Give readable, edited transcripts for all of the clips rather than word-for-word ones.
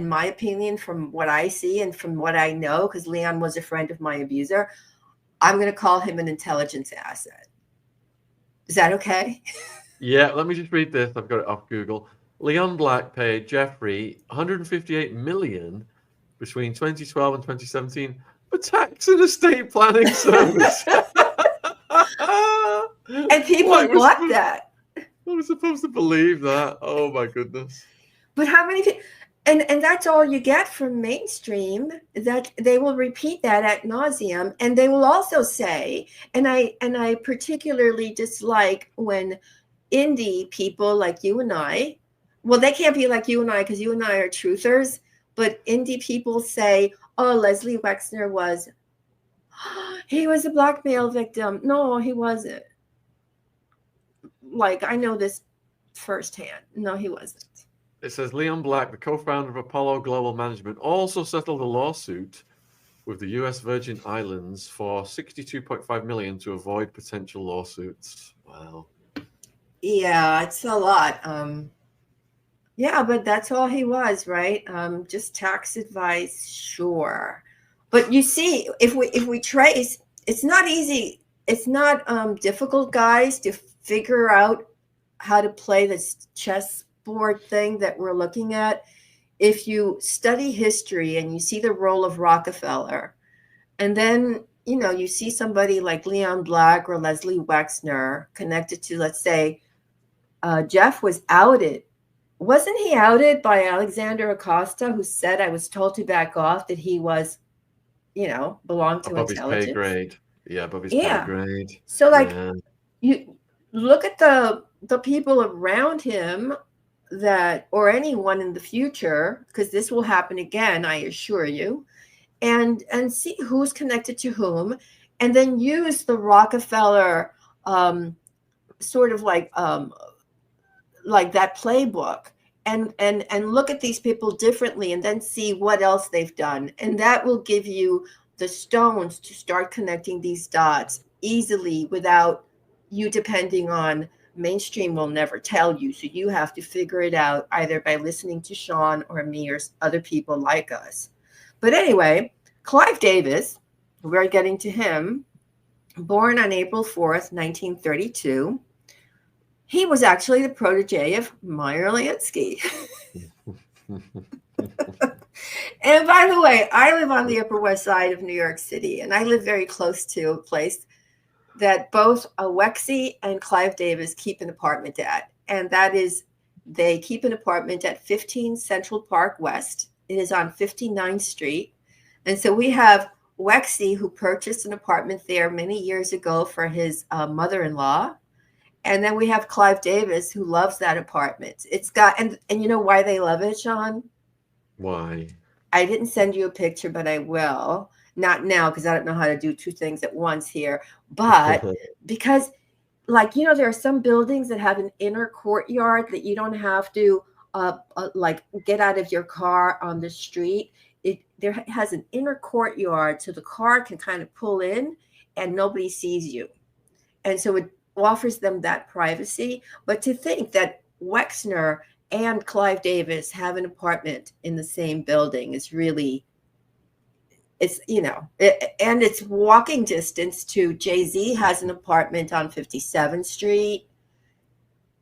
in my opinion, from what I see and from what I know, because Leon was a friend of my abuser, I'm going to call him an intelligence asset. Is that okay? Yeah, let me just read this. I've got it off Google. Leon Black paid Jeffrey 158 million between 2012 and 2017 for tax and estate planning service. And people What was bought supposed, that. I was supposed to believe that? Oh my goodness. But how many people? And that's all you get from mainstream. That they will repeat that ad nauseum, and they will also say, and I particularly dislike when indie people like you and I, well, they can't be like you and I because you and I are truthers, but indie people say, oh, Leslie Wexner was, he was a blackmail victim. No, he wasn't. Like, I know this firsthand. No, he wasn't. It says Leon Black, the co-founder of Apollo Global Management, also settled a lawsuit with the U.S. Virgin Islands for 62.5 million to avoid potential lawsuits. Wow. Yeah, it's a lot. Yeah, but that's all he was, right? Just tax advice, sure. But you see, if we trace, it's not easy. It's not difficult, guys, to figure out how to play this chessboard thing that we're looking at. If you study history and you see the role of Rockefeller, and then you see somebody like Leon Black or Leslie Wexner connected to, let's say, Jeff was outed. Wasn't he outed by Alexander Acosta, who said, I was told to back off, that he was, belonged to Above his pay intelligence? grade. Yeah, above his pay Yeah. grade. So, like, Yeah. you look at the people around him, that, or anyone in the future, because this will happen again, I assure you, and see who's connected to whom, and then use the Rockefeller sort of like that playbook, and look at these people differently, and then see what else they've done, and that will give you the stones to start connecting these dots easily, without you depending on mainstream will never tell you, so you have to figure it out either by listening to Shaun or me or other people like us. But anyway, Clive Davis, we're getting to him, born on April 4th, 1932. He was actually the protege of Meyer Lansky. And by the way, I live on the Upper West Side of New York City, and I live very close to a place that both Wexy and Clive Davis keep an apartment at. And that is, they keep an apartment at 15 Central Park West. It is on 59th Street. And so we have Wexy, who purchased an apartment there many years ago for his mother-in-law. And then we have Clive Davis, who loves that apartment. It's got, and you know why they love it, Shaun? Why? I didn't send you a picture, but I will. Not now, because I don't know how to do two things at once here. But because, like, there are some buildings that have an inner courtyard that you don't have to, like, get out of your car on the street. There has an inner courtyard, so the car can kind of pull in and nobody sees you. And so it offers them that privacy. But to think that Wexner and Clive Davis have an apartment in the same building is really, it's, and it's walking distance to Jay-Z has an apartment on 57th Street.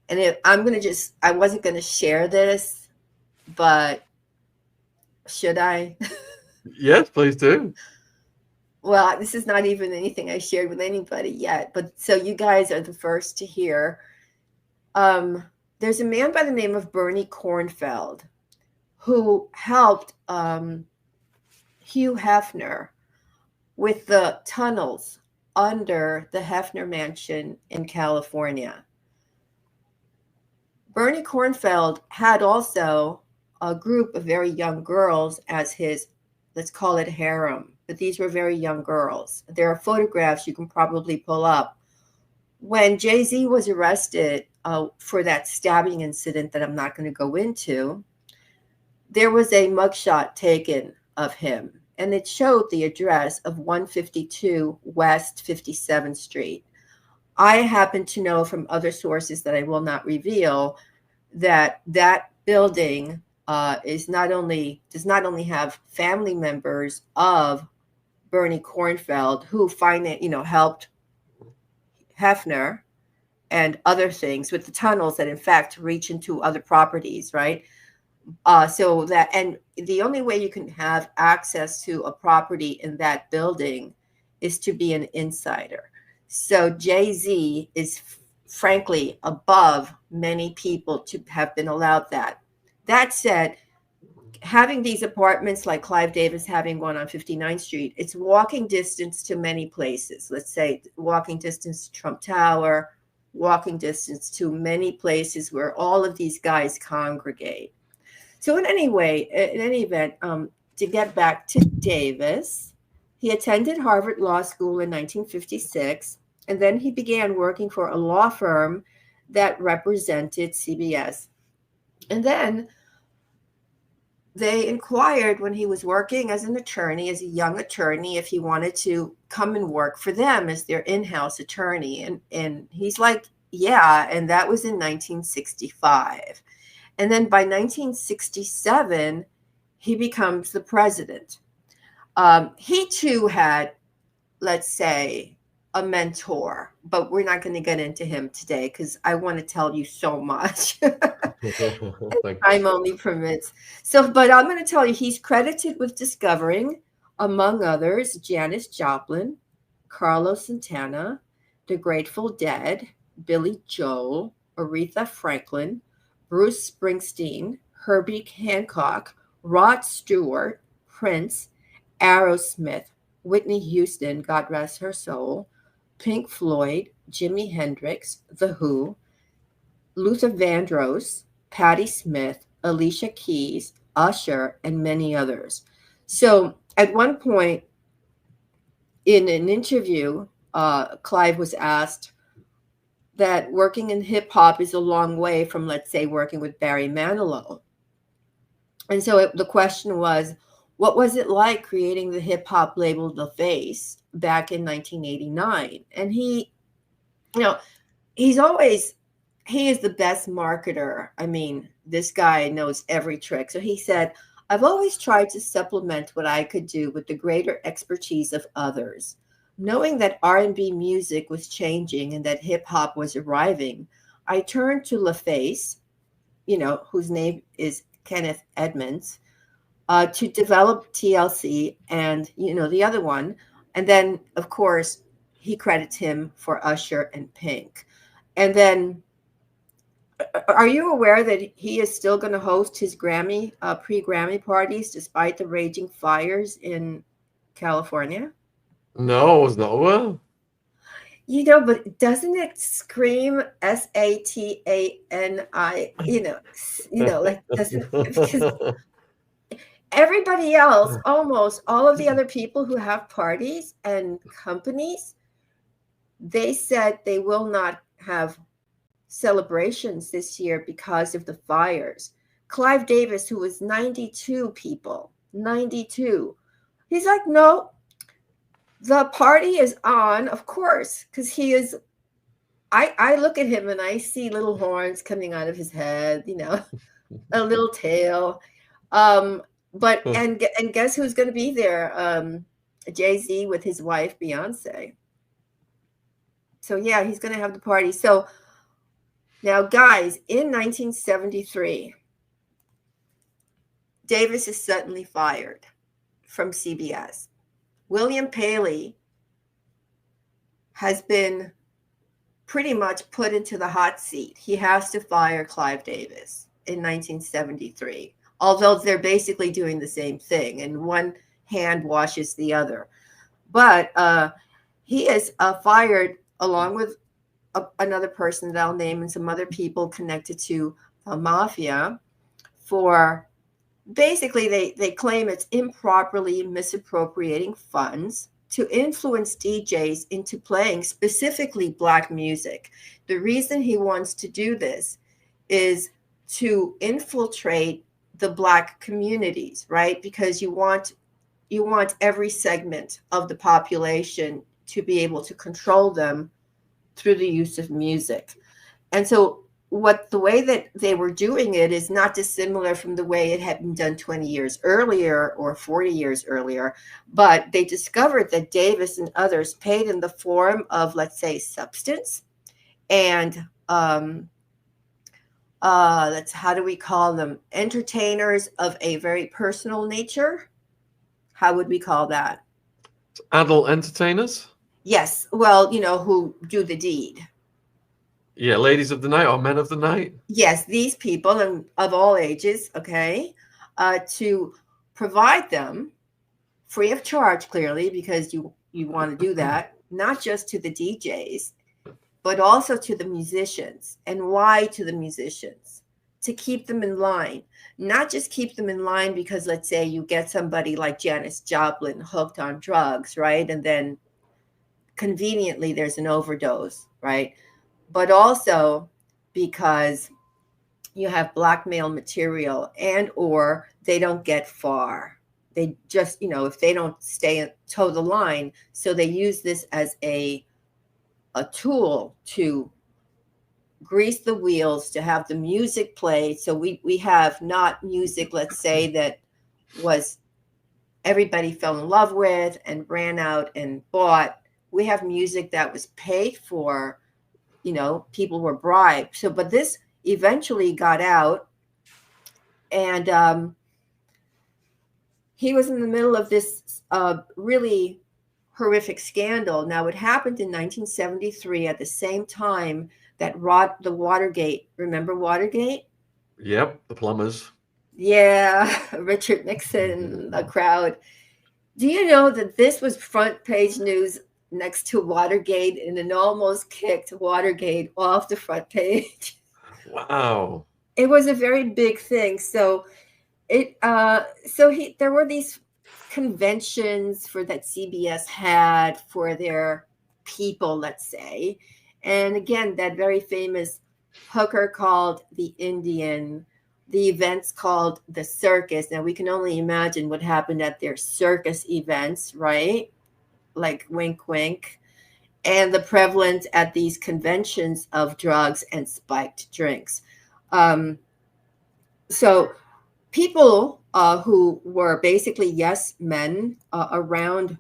And I wasn't going to share this, but should I? Yes, please do. Well, this is not even anything I shared with anybody yet, but so you guys are the first to hear. There's a man by the name of Bernie Kornfeld who helped Hugh Hefner with the tunnels under the Hefner Mansion in California. Bernie Kornfeld had also a group of very young girls as his, let's call it harem, but these were very young girls. There are photographs you can probably pull up. When Jay-Z was arrested for that stabbing incident that I'm not going to go into, there was a mugshot taken of him, and it showed the address of 152 West 57th Street. I happen to know from other sources that I will not reveal that that building does not only have family members of Bernie Kornfeld who helped Hefner and other things with the tunnels that in fact reach into other properties, right? So that, and the only way you can have access to a property in that building is to be an insider. So Jay-Z is frankly above many people to have been allowed that. That said, having these apartments like Clive Davis having one on 59th Street, it's walking distance to many places. Let's say walking distance to Trump Tower, walking distance to many places where all of these guys congregate. So in any event, to get back to Davis, he attended Harvard Law School in 1956, and then he began working for a law firm that represented CBS. And then they inquired when he was working as an attorney, as a young attorney, if he wanted to come and work for them as their in-house attorney. And he's like, yeah, and that was in 1965. And then by 1967, he becomes the president. He too had, let's say, a mentor, but we're not going to get into him today because I want to tell you so much. Time only permits. So, but I'm going to tell you, he's credited with discovering, among others, Janis Joplin, Carlos Santana, The Grateful Dead, Billy Joel, Aretha Franklin, Bruce Springsteen, Herbie Hancock, Rod Stewart, Prince, Aerosmith, Whitney Houston, God rest her soul, Pink Floyd, Jimi Hendrix, The Who, Luther Vandross, Patti Smith, Alicia Keys, Usher, and many others. So at one point in an interview, Clive was asked that working in hip hop is a long way from, let's say, working with Barry Manilow. And so the question was, what was it like creating the hip hop label The Face back in 1989? And he is the best marketer. I mean, this guy knows every trick. So he said, I've always tried to supplement what I could do with the greater expertise of others. Knowing that R&B music was changing and that hip hop was arriving, I turned to LaFace, whose name is Kenneth Edmonds, to develop TLC and, the other one. And then, of course, he credits him for Usher and Pink. And then, are you aware that he is still going to host his pre-Grammy parties despite the raging fires in California? No, I was not aware. But doesn't it scream Satani? Because everybody else, almost all of the other people who have parties and companies, they said they will not have celebrations this year because of the fires. Clive Davis, who was 92 people, 92, he's like, no, the party is on, of course, because he is. I look at him and I see little horns coming out of his head, a little tail. But and guess who's going to be there? Jay-Z with his wife Beyonce. So yeah, he's going to have the party. So now, guys, in 1973, Davis is suddenly fired from CBS. William Paley has been pretty much put into the hot seat. He has to fire Clive Davis in 1973, although they're basically doing the same thing, and one hand washes the other. But he is fired along with another person that I'll name and some other people connected to the mafia for basically they claim it's improperly misappropriating funds to influence DJs into playing specifically Black music. The reason he wants to do this is to infiltrate the Black communities, right? Because you want every segment of the population to be able to control them through the use of music. And so what the way that they were doing it is not dissimilar from the way it had been done 20 years earlier or 40 years earlier, but they discovered that Davis and others paid in the form of, let's say, substance and that's, how do we call them, entertainers of a very personal nature. How would we call that? Adult entertainers? Yes, well, who do the deed. Yeah, ladies of the night or men of the night? Yes, these people and of all ages, okay, to provide them free of charge, clearly, because you want to do that, not just to the DJs, but also to the musicians. And why to the musicians? To keep them in line, not just keep them in line because, let's say, you get somebody like Janice Joplin hooked on drugs, right? And then conveniently there's an overdose, right? But also because you have blackmail material, and or they don't get far. They just, if they don't stay toe the line, so they use this as a tool to grease the wheels, to have the music played. So we have not music, let's say, that was everybody fell in love with and ran out and bought. We have music that was paid for, people were bribed. So, but this eventually got out, and he was in the middle of this really horrific scandal. Now, it happened in 1973 at the same time that the Watergate. Remember Watergate? Yep, the plumbers. Yeah, Richard Nixon, the crowd. Do you know that this was front page news next to Watergate, and it almost kicked Watergate off the front page? Wow. It was a very big thing. So there were these conventions for that CBS had for their people, let's say. And again, that very famous hooker called the Indian, the events called the circus. Now we can only imagine what happened at their circus events, right? Like wink, wink. And the prevalence at these conventions of drugs and spiked drinks. Um, so people who were basically yes men around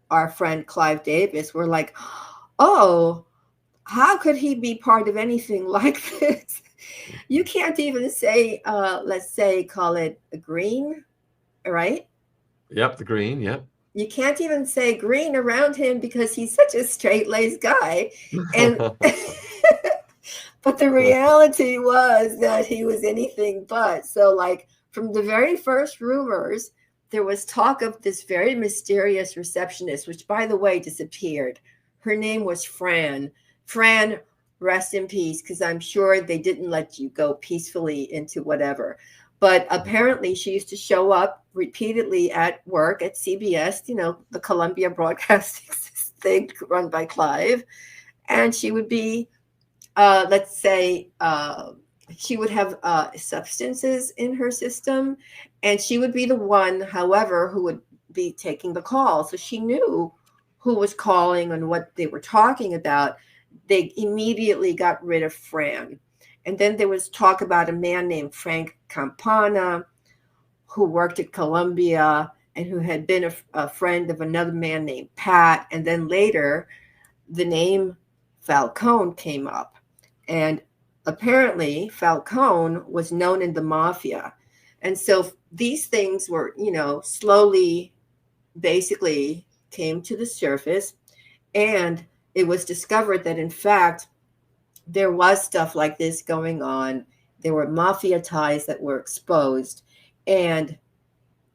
our friend Clive Davis were like, oh, how could he be part of anything like this? You can't even say, let's say, call it a green, right? Yep, the green, yep. You can't even say green around him because he's such a straight-laced guy. And but the reality was that he was anything but. So, like, from the very first rumors, there was talk of this very mysterious receptionist, which, by the way, disappeared. Her name was Fran. Fran, rest in peace, because I'm sure they didn't let you go peacefully into whatever. But apparently she used to show up repeatedly at work at CBS, the Columbia Broadcasting thing run by Clive. And she would be, let's say, she would have substances in her system, and she would be the one, however, who would be taking the call. So she knew who was calling and what they were talking about. They immediately got rid of Fran. And then there was talk about a man named Frank Campana, who worked at Columbia and who had been a friend of another man named Pat. And then later, the name Falcone came up. And apparently, Falcone was known in the mafia. And so these things were, slowly, basically came to the surface. And it was discovered that, in fact, there was stuff like this going on. There were mafia ties that were exposed. And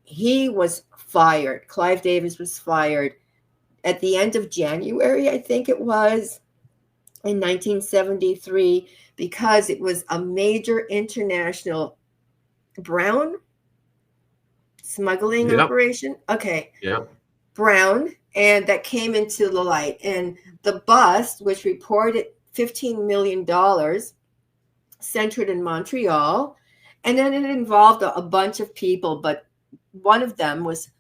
he was fired. Clive Davis was fired at the end of January, I think it was, in 1973, because it was a major international brown smuggling operation. Okay. Yeah. Brown, and that came into the light. And the bust, which reported $15 million, centered in Montreal. And then it involved a bunch of people, but one of them was,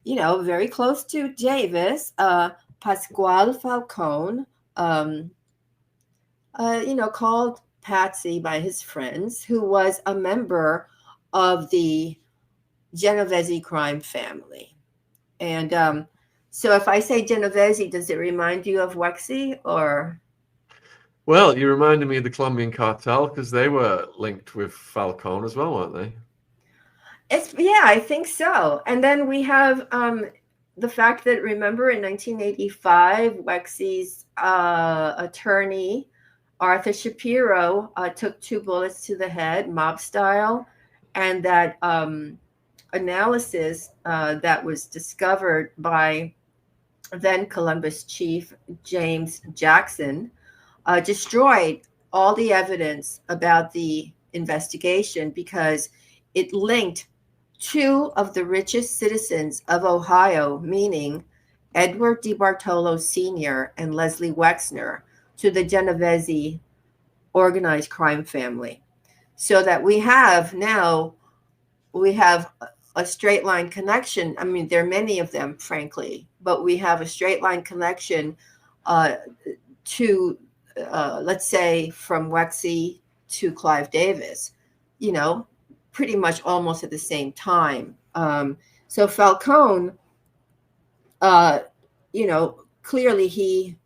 very close to Davis, Pasquale Falcone, called Patsy by his friends, who was a member of the Genovese crime family. And so if I say Genovese, does it remind you of Wexy or? Well, you reminded me of the Colombian cartel because they were linked with Falcone as well, weren't they? It's yeah, I think so. And then we have the fact that remember in 1985, Wexy's attorney Arthur Shapiro took 2 bullets to the head, mob style, and that analysis that was discovered by then Columbus chief James Jackson destroyed all the evidence about the investigation because it linked two of the richest citizens of Ohio, meaning Edward DeBartolo Sr. and Leslie Wexner, to the Genovese organized crime family. So that we have a straight line connection. I mean, there are many of them, frankly, but we have a straight line connection uh, to, let's say, from Wexy to Clive Davis, you know, pretty much almost at the same time. So Falcone, uh, clearly he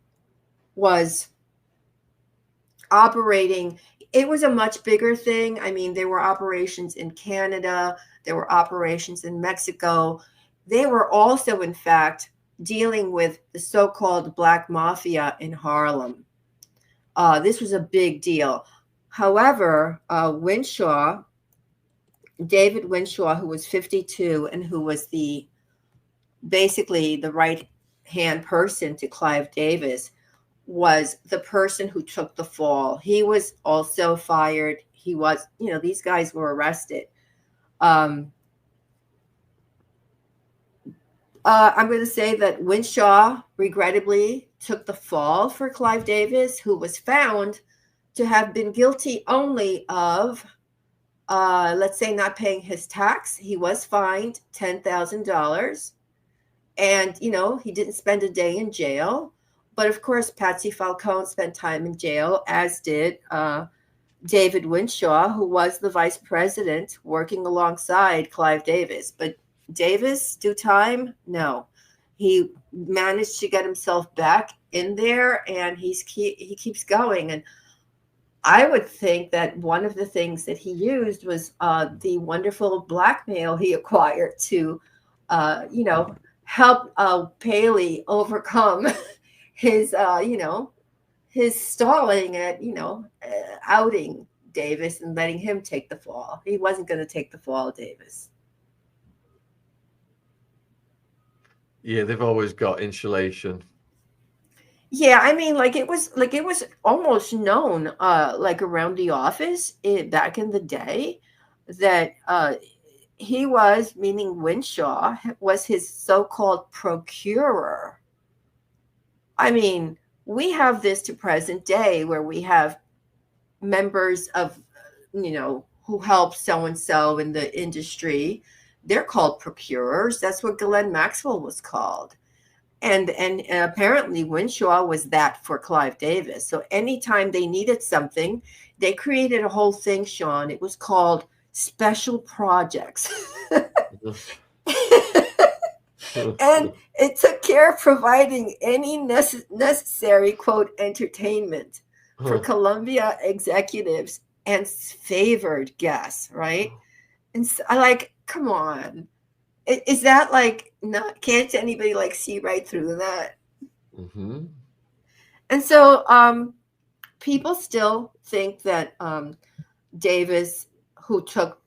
was operating. It was a much bigger thing. I mean, there were operations in Canada, there were operations in Mexico. They were also, in fact, dealing with the so-called black mafia in Harlem. This was a big deal. However, David Winshaw, who was 52 and who was basically the right hand person to Clive Davis, was the person who took the fall. He was also fired. These guys were arrested. Um, I'm going to say that Winshaw regrettably took the fall for Clive Davis, who was found to have been guilty only of, let's say, not paying his tax. He was fined $10,000. And, he didn't spend a day in jail. But of course, Patsy Falcone spent time in jail, as did David Winshaw, who was the vice president working alongside Clive Davis. But Davis, do time? No. He managed to get himself back in there, and he keeps going. And I would think that one of the things that he used was the wonderful blackmail he acquired to, help Paley overcome his, his stalling at, outing Davis and letting him take the fall. He wasn't going to take the fall, Davis. Yeah, they've always got insulation. Yeah, I mean, it was almost known, like around the office back in the day, that he was, meaning Winshaw, was his so-called procurer. I mean, we have this to present day where we have members of, who help so and so in the industry. They're called procurers. That's what Ghislaine Maxwell was called. And apparently Winshaw was that for Clive Davis. So anytime they needed something, they created a whole thing, Shaun. It was called special projects. And it took care of providing any necessary, quote, entertainment for Columbia executives and favored guests, right? And so, come on. Is that not, can't anybody see right through that? Mm-hmm. And so people still think that Davis, who took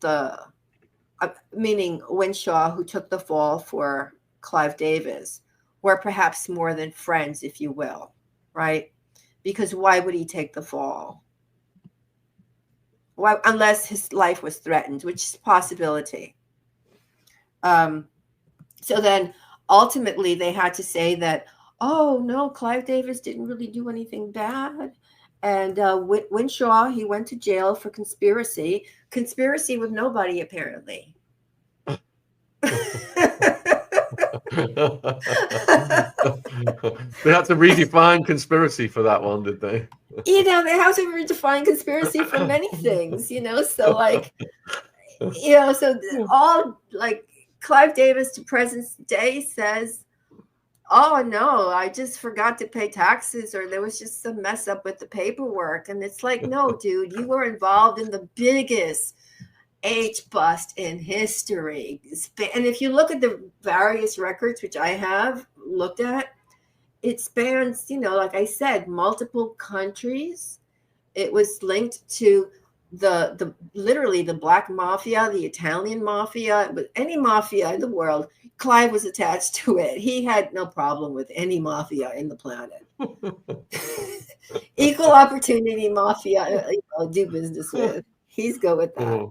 meaning Winshaw, who took the fall for Clive Davis, were perhaps more than friends, if you will, right? Because why would he take the fall? Why, unless his life was threatened, which is a possibility. So then ultimately they had to say that, oh, no, Clive Davis didn't really do anything bad. And Winshaw, he went to jail for conspiracy with nobody, apparently. They had to redefine conspiracy for that one, did they? You know, they have to redefine conspiracy for many things, you know, so like, you know, so all like Clive Davis to present day says, oh no, I just forgot to pay taxes, or there was just some mess up with the paperwork. And it's like, no, dude, you were involved in the biggest H bust in history. And if you look at the various records, which I have looked at, it spans, you know, like I said, multiple countries. It was linked to the literally the black mafia, the Italian mafia, but any mafia in the world. Clive was attached to it. He had no problem with any mafia in the planet. Equal opportunity mafia, you know, do business with. He's good with that.